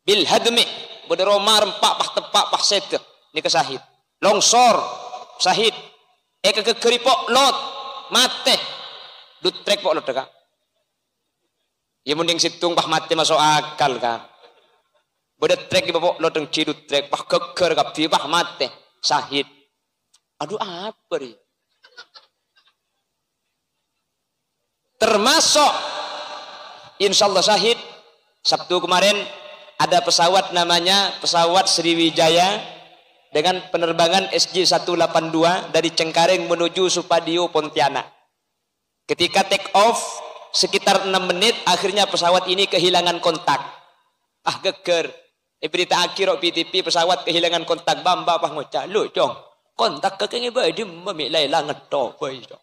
Bil hadmi, berderomar empak pah tepak pah sete nikah syahid. Longsor syahid. Eka kekeripok lot mate. Dutrek pok lot kak. Ya mending situng pah mati masuk akal kan. Bedetrek di pok lot yang cidut trek pah keker kap pah mati syahid. Aduh apa nih? Termasuk insyaallah syahid. Sabtu kemarin ada pesawat namanya pesawat Sriwijaya dengan penerbangan SJ182 dari Cengkareng menuju Supadio Pontianak. Ketika take off sekitar 6 menit akhirnya pesawat ini kehilangan kontak. Ah geger. Berita akhir PTP pesawat kehilangan kontak bamba pah ngocak. Lu cong. Kontak kekenge bae di memilai lah ngetok bae cong.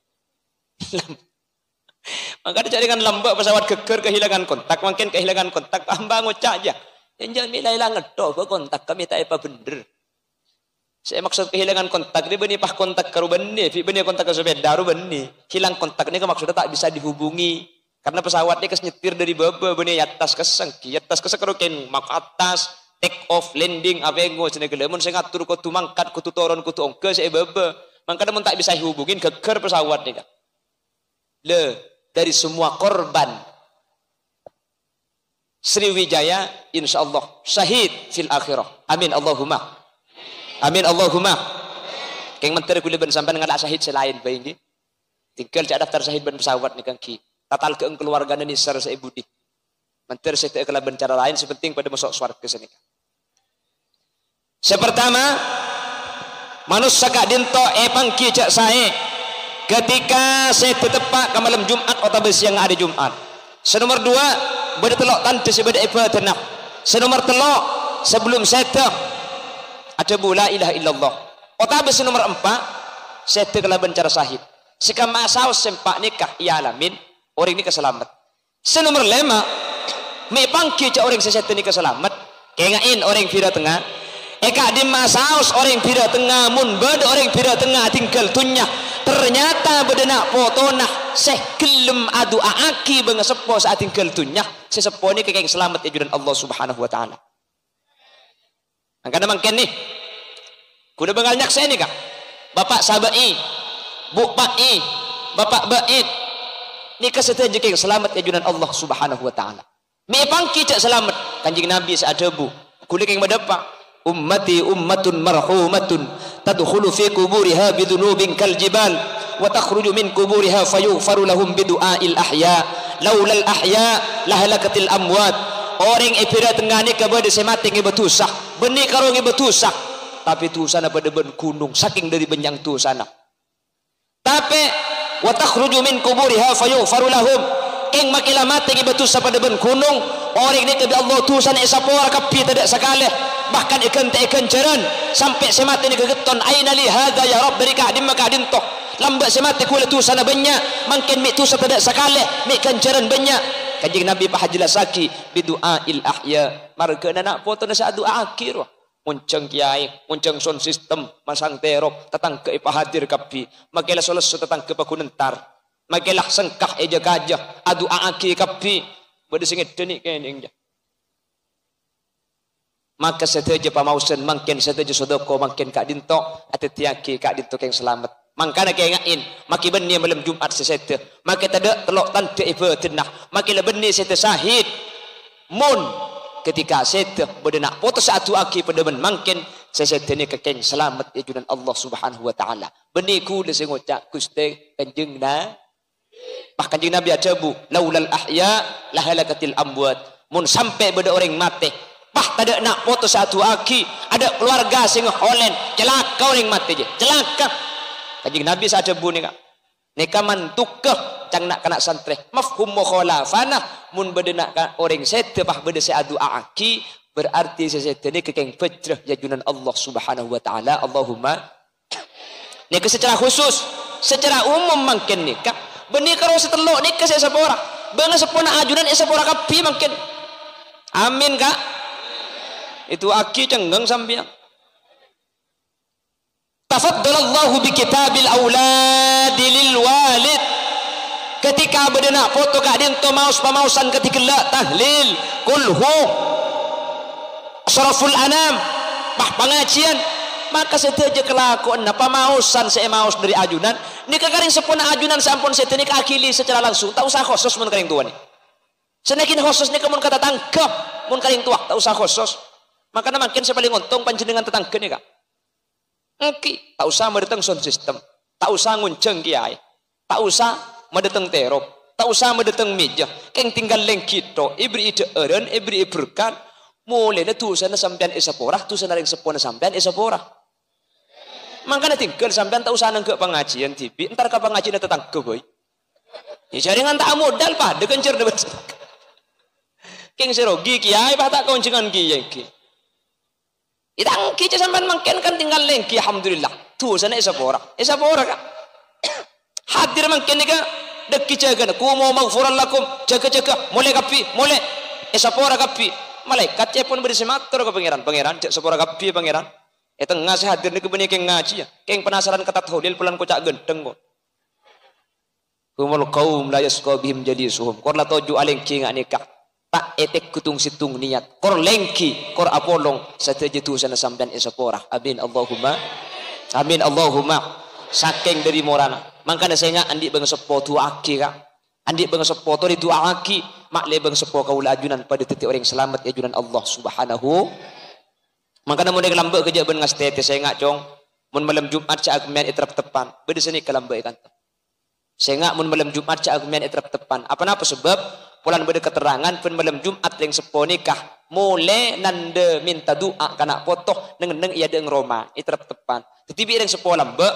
Maka dicarikan lembak pesawat geger kehilangan kontak, makin kehilangan kontak bamba ngocak aja. Yang milai lah ngetok bae kontak kami tak apa bener. Saya maksud kehilangan kontak, dia benih pah kontak karu benih, benih kontak ke sepeda karu benih. Hilang kontak ini maksudnya tak bisa dihubungi. Karena pesawatnya kesenyetir dari bawah, benih atas kesengki, atas kesekerukin, mak atas, take off, landing, avengo, senegalemun, saya ngatur kutu mangkat, kutu toron, kutu ongke, saya bawah. Maka namun tak bisa dihubungin, geger pesawat nih kan. Dari semua korban Sriwijaya, insya Allah, syahid fil akhirah. Amin Allahumma. Amin Allahumma. Keng menteri kuliah ben sampai dengan syahid selain bayi ini. Tinggal cak daftar syahid ben pesawat nih kang ki. Tatal keeng keluarga ni ser saya budi. Menteri saya tak ben cara lain sepenting pada masuk swarga sini. Sepertama manusia kak dinto pangki cak saya ketika saya tetepak ke malam Jumat atau siang hari Jumat. Senomor 2 bertelok tante sebeda ibadah. Senomor 3 sebelum saya ada la ilaha illallah. Otabes nomor 4 saya tegalaban cara sahid. Sekama saus sempak nikah ya alamin orang ini keselamat. Senomor 5 me pangki ca orang saya nikah selamat. Kengain orang pira tengah. Eka di masaus orang pira tengah mun bed orang pira tengah tinggal tunya. Ternyata bedena potona seh kelem adu aaki bang sepo saat tinggal tunya. Sesepo ini kekeng selamat ajudan Allah Subhanahu wa taala. Karena mungkin nih, kuda bengal nyak saya nih kak, bapak sabai, bu pai, bapak bait, ini kesetia jekeng selamat ajudan Allah Subhanahu Wa Taala. Memang kita selamat, kanjeng Nabi seadabu, kulik yang berdepak, ummati ummatun marhumatun, tadkhulu fi kuburiha bidunubin kal jibal, wa takhruju min kuburiha fayughfaru lahum bidu'ail ahya, laulal ahya lahalakatil amwat. Orang epira tengani kepada semati ngebetusah benih karo ngebetusah tapi tusana pada ben gunung saking dari benyang tusana tapi wa takhruju min kuburiha fayughfaru lahum keng makila mati betul pada ben gunung orang ni kebi Allah tusan esapora kapi tidak sekali bahkan ikan tak ikan ceran sampai semati ni kegeton aina li hadza ya rab dari kadim makadin tok lambat semati kula tusan banyak mungkin mi tusan tidak sekali mi ikan ceran banyak kanjeng Nabi Pak Haji Lasaki bidu'ail ahya marga nak foto nasa doa akhir munceng kiai munceng sound system masang terop tatang ke ipahadir kapi makela solos tatang ke pakunentar makela sengkah eja gajah adu aaki kapi bade singit denik keningja maka seteja pamausen mangken seteja sodoko mangken kak dinto atetiaki kak dinto yang selamat mangkana kaya ngain maki benih malam Jumat sesete maki tada telok tante ibu tenah maki benih sete sahid mun ketika sete berdenak foto satu aki pada men mangken sesete ni kekeng selamat ijunan Allah Subhanahu wa taala benih ku de sengocak kuste kanjeng na bah kanjeng Nabi ajabu laulal ahya lahalakatil amwat mun sampai beda orang mati bah tada nak foto satu aki ada keluarga sing holen celaka orang mati je celaka kanjeng Nabi sajabu ni kak neka mantukah cang nak kena santre mafhum mukhalafana mun bedenak orang sete bah bede adu aki berarti sete ni kekeng fitrah jajunan Allah Subhanahu wa taala Allahumma ni secara khusus secara umum mungkin ni kak benih karo setelok ni ke sepora bangga sepona ajunan sepora kapi mungkin amin kak itu aki cenggeng sambiang tafaddalallahu bi kitabil auladi lil walid ketika bedenak foto kak dinto maus pamausan ketika la tahlil kulhu asraful anam bah pengajian maka seteja kelakuan pamausan saya maus dari ajunan ni kekaring sepuna ajunan sampun seteni akili secara langsung tak usah khusus mun karing tua ni senekin khusus ni kemun kata tangkap mun karing tua tak usah khusus makanya makin saya paling untung panjenengan tetangga ni kak engki tak usah mendatang sound system tak usah ngunceng kiai tak usah mendatang terop tak usah mendatang meja keng tinggal lengkito ibri ide eren ibri berkan mulai tu sana sampean esapora tu sana ring sepona sampean esapora makanya tinggal sampean tak usah nangke pengajian TV entar ke pengajian tetangga boy ya jaringan tak modal pada kencer debat keng serogi kiai bah tak kauncingan kiai ki itang kici sampean mangken kan tinggal lengki alhamdulillah tu sana esapora kak hadir mangken ni kak dek jaga ku mau maghfuran lakum jaga mulai kapi mulai esapora kapi malaikat pun beri sematur ke pangeran cek sepora kapi pangeran tengah saya hadir ni kebenih keng ngaji ya keng penasaran kata tahlil pulan kocak gendeng kok humul qaum la yasqa bihim jadi suhum kor la toju alengki ngak nikah tak etek kutung situng niat kor lengki kor apolong sateje tu sana sampean esapora amin Allahumma saking dari morana mangkana saya ngak andi bang sepo tu aki kak andi bang sepo tu di tu aki mak le bang sepo kaula ajunan pada titik orang selamat ajunan Allah Subhanahu makanya mulai kelambak kerja ben ngastete saya ngak cong mun malam Jumat cak aku mian itrap tepan beda sini kelambak ikan saya ngak mun malam Jumat cak aku mian itrap tepan apa sebab pulan beda keterangan pen malam Jumat yang sepo nikah mulai nande minta doa kana potoh neng iya deng Roma itrap tepan tetapi yang sepo lambak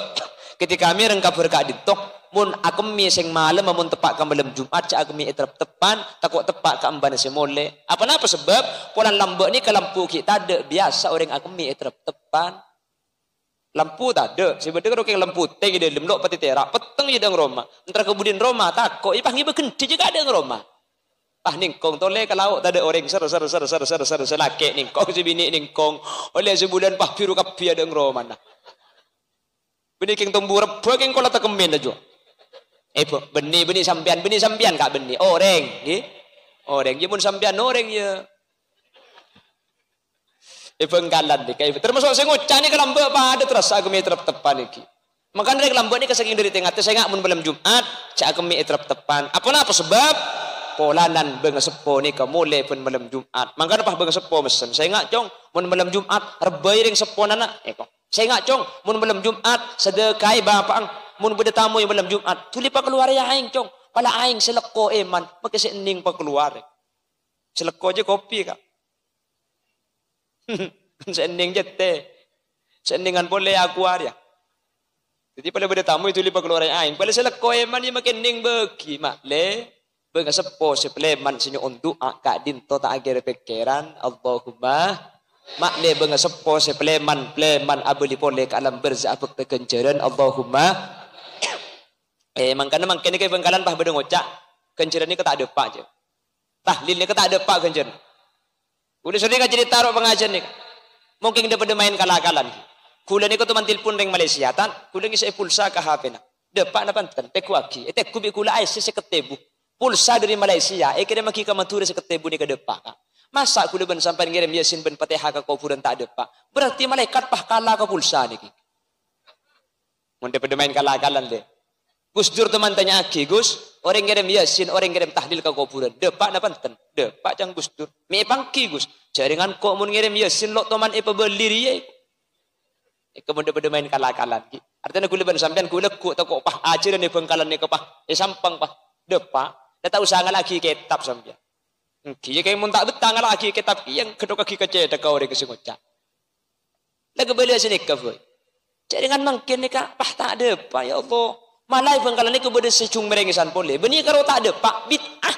ketika kami rengkap berkak ditok mun aku mi sing malam mun tepak ka malam Jumat cak aku mi itrap tepan takut tepak ka ambane semole apa sebab pulan lambak ni ke lampu kita ada biasa orang aku mi itrap tepan lampu tak ada sebenarnya kalau lampu teng ide lemlok pati terak peteng ide Roma entar kemudian Roma takut ipah ngibe gede juga ada Roma ah ningkong tole ke laut tak ada orang ser selake ningkong si bini ningkong oleh sebulan pah biru kapi ada Roma nah bini keng tumbuh reba keng kola tak kemen aja benih sampian kak benih orang dia pun sampian orang ya penggalan deh kayak termasuk saya ngocah ni kelambak pada terasa agami terap tepan iki makanya dari kelambak ni kesaking dari tengah tu saya ngak mun malam Jumat cak agami terap tepan apa sebab polanan bang sepo ni mulai pun malam Jumat makanya pah bang sepo mesen saya ngak cong mun malam Jumat rebai ring sepo nana saya ngak cong mun malam Jumat sedekai bapak mun beda tamu yang malam Jumat tuli pa keluar ya aing cong pala aing seleko eman make sening pa keluar seleko aja kopi kak sening jete seningan boleh aku ya jadi pada beda tamu itu lipat keluar ya aing pada seleko eman dia makin ning bagi mak le Benga sepo sepleman sinyo untuk kak dinto tak agere pikiran Allahumma makle benga sepo sepleman pleman abeli pole ke alam berzah abek kekenceran Allahumma mangkana mangkene ke bengkalan pah bede ngocak kenceran ni ke tak ada pak je tahlil ni ke tak ada pak kenceran udah sering jadi taruh pengajian ni mungkin dia pada main kalah-kalan kula ni ko tuman telepon ring Malaysia tan kula ngisi pulsa ke HP na depak na panten teku aki teku bi kula ai seketebu pulsa dari Malaysia, kira maki kamatura seketebu ni ke depak. Masa aku ben sampai ngirim Yasin ben Fatihah ke kuburan tak depak. Berarti malaikat pah kalah ke pulsa ni. Mun pada main kalah-kalan deh. Gus Dur teman tanya aki, Gus, orang ngirim Yasin, orang ngirim tahlil ke kuburan. Depak na panten. Depak jang Gus Dur. Me pangki Gus. Jaringan kok mun ngirim Yasin lo teman beli riye. Kemudian pada main kalah-kalan. Artinya kula ben sampean kula kok kok pah ajaran ni bengkalan ni ke pah. Sampang pah. Depak dah tak usah lagi kitab sampai. Kia kayak mun tak betang lagi kitab yang kedua kaki kecil dah kau orang kesengocak. Lagu beli sini kau. Jadi dengan mungkin ni kak, pah tak ada pak ya Allah. Malai bengkalan ni kau berde secung merengisan boleh. Benih kalau tak ada pak bid'ah.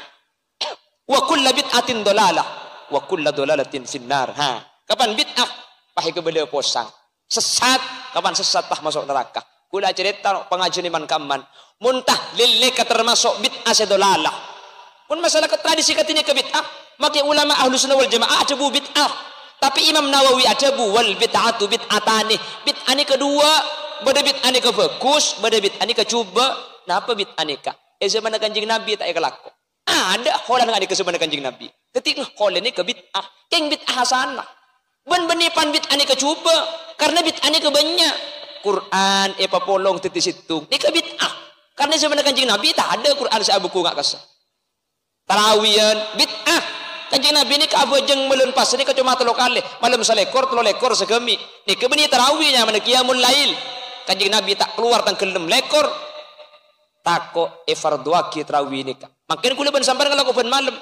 Wa kulla bid'atin dolalah. Wa kulla dolalatin finnar. Kapan bid'ah? Pah kau berde posang. Sesat. Kapan sesat pah masuk neraka. Kula cerita pengajian iman kaman. Muntah lilika termasuk bid'ah sedolalah. Pun masalah ke tradisi katanya ke bid'ah. Maka ulama ahlu sunnah wal jamaah ajabu bid'ah. Tapi Imam Nawawi ajabu wal bid'atu bid'atani. Bid'ah ni kedua. Bada bid'ah ni ke fokus. Bada bid'ah ni ke cuba. Napa bid'ah ni ke? Zaman kanjeng Nabi tak ada laku. Ada holan ngadi ke zaman kanjeng Nabi. Ketika holan ni ke bid'ah. Keng bid'ah hasanah. Ben-benipan bid'ah ni ke cuba. Karena bid'ah ni ke banyak. Quran, polong titis situ. Ni ke bid'ah. Karena sebenarnya kanjeng Nabi tak ada Quran saya buku ngak kasar. Tarawiyan bid'ah. Kanjeng Nabi ni kabojeng melun pas ni cuma 3 kali. Malam selekor 3 lekor segemi. Ni ke beni tarawihnya mana qiyamul lail. Kanjeng Nabi tak keluar tang kelem lekor. Tako fardu aki tarawih ni. Makin kula ben sampean kalau ben malam.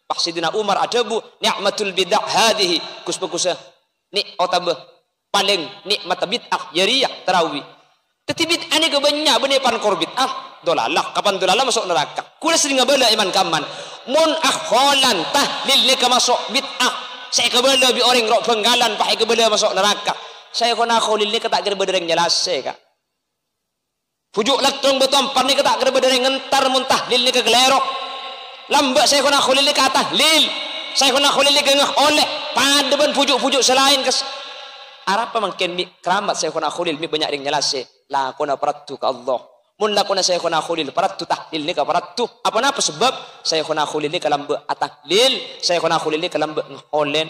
Pak Sidina Umar adabu ni'matul bid'ah hadhihi. Kus-kusah. Ni otabah paling nikmat bid'ah jariyah tarawih. Tetapi bid'ah ni kebanyak benepan kor bid'ah dolalah. Kapan dolalah masuk neraka. Kula sering ngabala iman kaman. Mun akholan tahlil ni ke masuk bid'ah. Saya kebala bi orang rok penggalan pakai kebala masuk neraka. Saya kena kholil ni ketak kira bedereng jelase kak. Pujuk laktong betompan ni ketak kira bedereng ngentar mun tahlil ni ke gelerok. Lambat saya kena kholil ni ke tahlil. Saya kena kholil ni ke ngah oleh. Padaban pujuk-pujuk selain ke Arapa mungkin mi keramat saya kena khulil mi banyak yang nyelase la kona paratu ke Allah mun la kona saya kena khulil paratu tahlil ni ka paratu apa sebab saya kena khulil ni kalam be atahlil saya kena khulil ni kalam be olen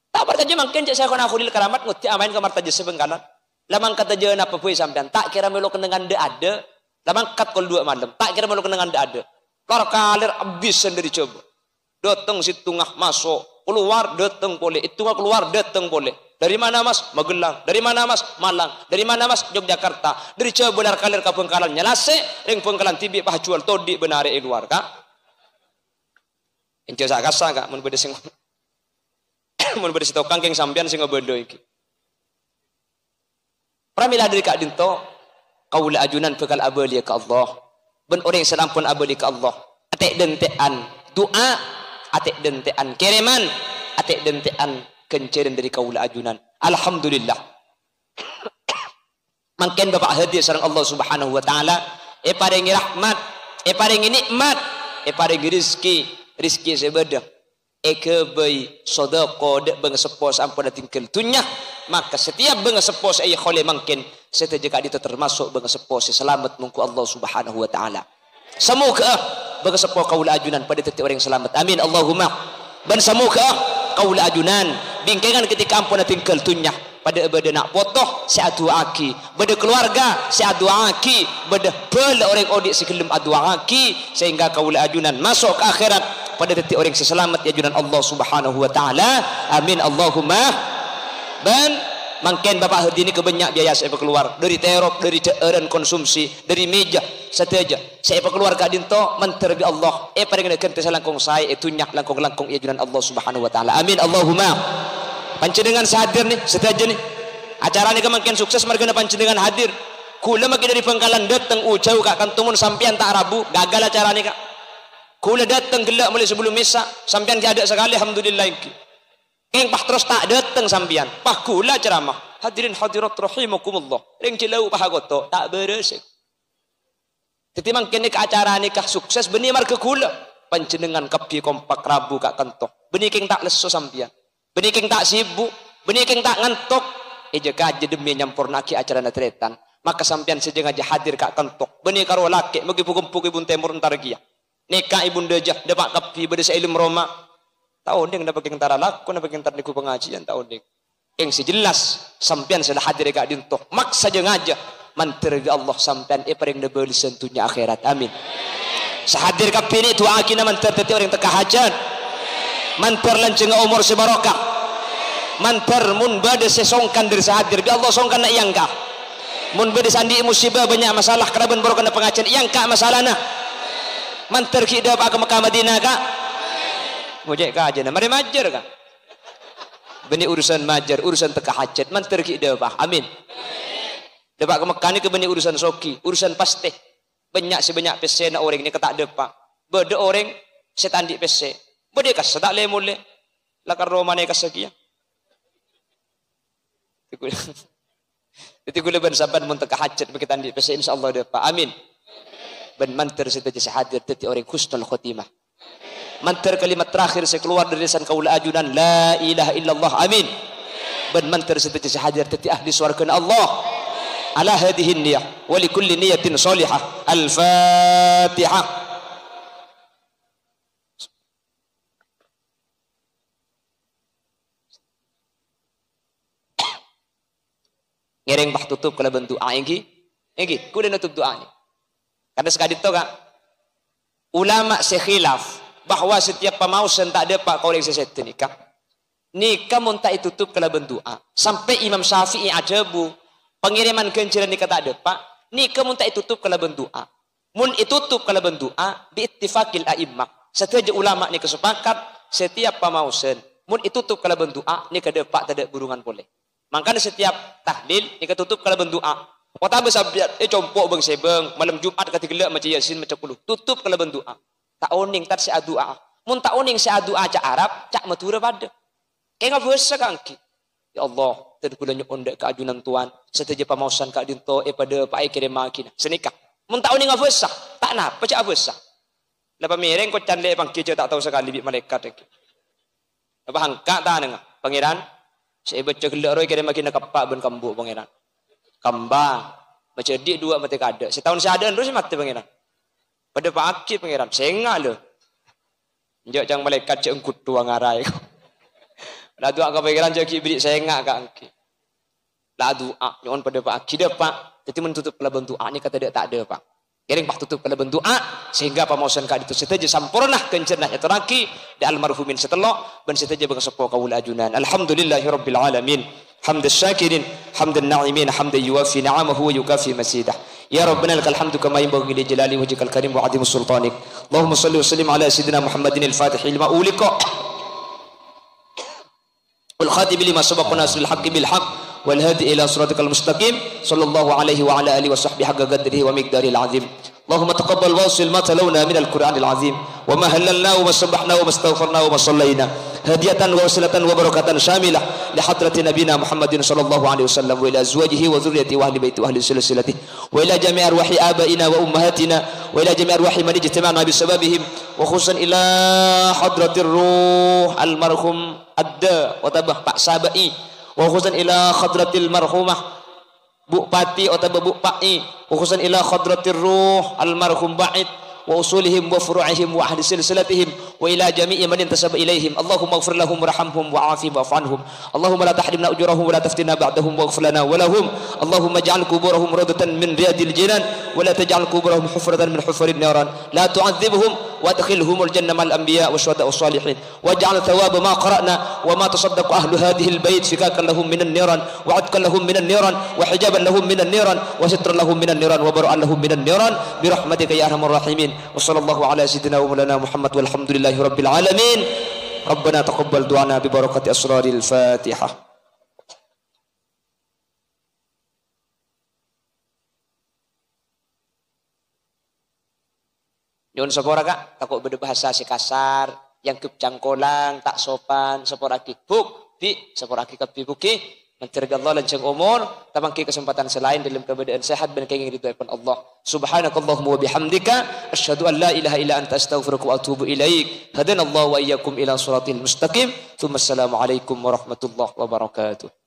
tak berkaji mungkin saya kena khulil keramat nguti amain ke martaja sebengkalan lamang kata jeun apa pui sampean tak kira melo kenengan de ada lamang kat kol 2 malam tak kira melo kenengan de ada lor kalir abis sendiri coba datang situ ngah masuk keluar datang boleh itu keluar datang boleh. Dari mana mas? Magelang. Dari mana mas? Malang. Dari mana mas? Yogyakarta. Dari coba benar kalir ke Pengkalan nyelase, ring Pengkalan tibi pah jual todi benar luar kak. Ence sak kasa kak mun bede sing mun bede sitokang keng sampean sing ngobendo iki. Pramila dari kak dinto qaul ajunan bekal abali ka Allah. Ben orang selampun abali ka Allah. Atek dentean doa, atek dentean kiriman, atek dentean kenceran dari kaula ajunan. Alhamdulillah. Mungkin Bapak hadir sareng Allah Subhanahu wa taala paringi rahmat, paringi nikmat, paringi rezeki sebedah. Kebai sedekah dek bang sepo sampun tinggal tunya, maka setiap bang sepo saya khole mungkin seteja itu termasuk bang sepo selamat mungku Allah Subhanahu wa taala. Semoga bang sepo kaula ajunan pada titik orang selamat. Amin Allahumma. Dan semoga kaula ajunan bingkengan ketika ampun tinggal tunyah pada beda nak potoh si adu aki beda keluarga si adu aki beda bela orang odik sekelum adu aki sehingga kaula ajunan masuk ke akhirat pada detik orang seselamat ya ajunan Allah Subhanahu wa taala. Amin Allahumma. Dan mungkin Bapak hadi ini kebanyak biaya saya keluar dari terop dari daerah konsumsi dari meja sateja saya keluar ka dinto menterbi Allah paring neken tesa langkung saya itu nyak langkung ya ajunan Allah Subhanahu wa taala. Amin Allahumma. Pancenengan sahadir nih sateja nih acara ini kemungkinan sukses mereka pancenengan hadir kula maki dari Pengkalan datang jauh kak kantumun sampian tak rabu gagal acara ini kak Kula datang gelak mulai sebelum misa, sampean ki ada sekali alhamdulillah iki. Ing pah terus tak datang sampean. Pah kula ceramah. Hadirin hadirat rahimakumullah. Ring cilau pah goto tak beres. Jadi mangkene ke acara nikah sukses benih marga kula. Panjenengan kepi kompak Rabu kak kentok. Benih king tak lesu sampean. Benih king tak sibuk, benih king tak ngantok. Jaga aja demi nyampurnaki acara natretan. Maka sampean sejeng aja hadir kak kentok. Benih karo laki megi pukum-pukum ibun temur entar gia. Nikah ibun dejah dapat kepi beda ilmu Roma. Tahu ding dapat king tara laku dapat king tar niku pengajian tahu ding. Yang sejelas sampean sudah hadir kak dintok. Maksa jeng aja mantir Allah sampean paring debeli sentunya akhirat. Amin. Sehadir kepi ini doa kita mantir teti orang teka hajat. Mantir lanceng umur sebarokah. Mantir mun bade sesongkan dari sehadir bi Allah songkan nak yang kah. Mun bade sandi musibah banyak masalah keraban barokah pengajian yang kah masalahna. Mantir kita pak ke Mekah Madinah kak ngojek kak aja mari majar kak benih urusan majar urusan teka hajat mantir kita pak amin dapat ke Mekah ini ke benih urusan soki urusan pasti banyak sebanyak pese nak orang ini ketak depak beda orang setan di pese beda kas tak le mule lakar romane kasakia itu gula ban saban mun teka hajat begitu di pese insyaallah depak amin ben mantir setaja sehadir teti orang husnul khotimah mantir kalimat terakhir saya keluar dari lisan kaula ajunan la ilaha illallah amin ben mantir setaja sehadir teti ahli surga Allah ala hadhihi niyyah wa li kulli niyatin salihah al-fatihah ngereng bah tutup kala bentuk ainggi kudu nutup doanya. Karena sekali itu kak, ulama sekhilaf bahwa setiap pemausan tak ada pak kauling sesetu nikah. Nikah munta itu tutup kala bendoa. Sampai Imam Syafi'i ajabu pengiriman kencilan nikah tak ada pak. Nikah munta itu tutup kala bendoa. Mun itu tutup kala bendoa biittifaqil a'immah. Setiap ulama nikah sepakat setiap pemausan mun itu tutup kala bendoa nikah ada pak tak ada burungan boleh. Makanya setiap tahlil nikah tutup kala bendoa. Wata besabiat compok bang sebeng malam Jumat ketika gelak macam Yasin macam puluh tutup kalau bendoa tak oning tar si doa mun tak oning si doa cak Arab cak matura pada kayak ngapa bisa kangki ya Allah tadi kula nyuon dek keajunan tuan seteja pamausan kak dinto pada pak kirim makin senikah mun tak oning ngapa bisa tak napa cak bisa lepas miring kau candle bang kijo tak tahu sekali bi malaikat lepas hangka tak nengah pangeran saya baca gelak roy kirim makin kapak ben kambu pangeran kembang macam dik dua mati kada setahun seadaan terus mati pangeran pada pak akib pangeran sengak lo njak jang malaikat cek engkut tua ngarai lah doa ke pangeran cek kibrit sengak ka angki lah doa nyon pada pak akib pak jadi menutup kala bentuk ni kata dia tak ada pak kering pak tutup kala bentuk sehingga pamausan ka itu seteja sampurna kencernah itu raki di almarhumin setelok ben seteja bang sepo kaul ajunan alhamdulillahirabbil alamin حمد الشاكرين حمد الناعمين حمد يوافي نعمه ويكافي مسيده يا ربنا لك الحمد كما ينبغي لجلال وجهك الكريم وعظيم سلطانك اللهم صل وسلم على سيدنا محمد الفاتح لما أغلق والخاتم لما سبق ناصر الحق بالحق والهادي إلى صراطك المستقيم صلى الله عليه وعلى آله وصحبه حق قدره ومقداره العظيم اللهم تقبل واصل ما تلونا من القرآن العظيم وما هللنا وما سبحنا وما استغفرنا وما صلينا هدية ووسيلة وبركة شاملة لحضرة نبينا محمد صلى الله عليه وسلم وإلى أزواجه وذريته وأهل بيته وأهل سلسلته وإلى جميع أرواح آبائنا وأمهاتنا وإلى جميع أرواح من اجتمعنا بسببهم وخصوصا إلى حضرة الروح المرحوم الداء وتبه Pak Sabai وخصوصا إلى حضرة المرحومة Bu Pati atau Bu Pai khususan ila khadratir ruh almarhum ba'id wa usulihim wa furu'ihim wa ahli silsilatihim wa ila jami'i man intasaba ilaihim Allahumma ighfir lahum warhamhum wa'afihim wa'fu anhum Allahumma la tahrimna ujurahum wa la taftina ba'dahum waghfir lana wa lahum Allahumma ij'al quburahum rawdatan min riyadil jinan wa la taj'al quburahum hufratan min hufarin niran la tu'adzibhum wa adkhilhumul jannah ma'al anbiya wa syuhada was salihin waj'al thawaba ma qara'na wa ma tasaddaqu ahlu hadhihi albayt fikakan lahum minan niran wa 'adkan lahum minan niran wa hijaban lahum minan niran wa sitran lahum minan niran wa bara'an lahum minan niran bi rahmatika ya arhamar rahimin wa sallallahu ala sayyidina wa maulana Muhammad walhamdulillahi rabbil alamin Rabbana taqabbal du'ana bi barakati asraril Fatihah. Nyun sapora kak, takut berbahasa si kasar, yang kecangkolang, tak sopan, sapora kikbuk, di sapora kikabibuki, mencerga Allah lancang umur, tamangki kesempatan selain dalam keadaan sehat dan keinginan ridhoan Allah. Subhanakallahumma wa bihamdika, asyhadu an la ilaha illa anta astaghfiruka wa atubu ilaik. Hadanallahu wa iyyakum ila siratil mustaqim. Assalamualaikum warahmatullahi wabarakatuh.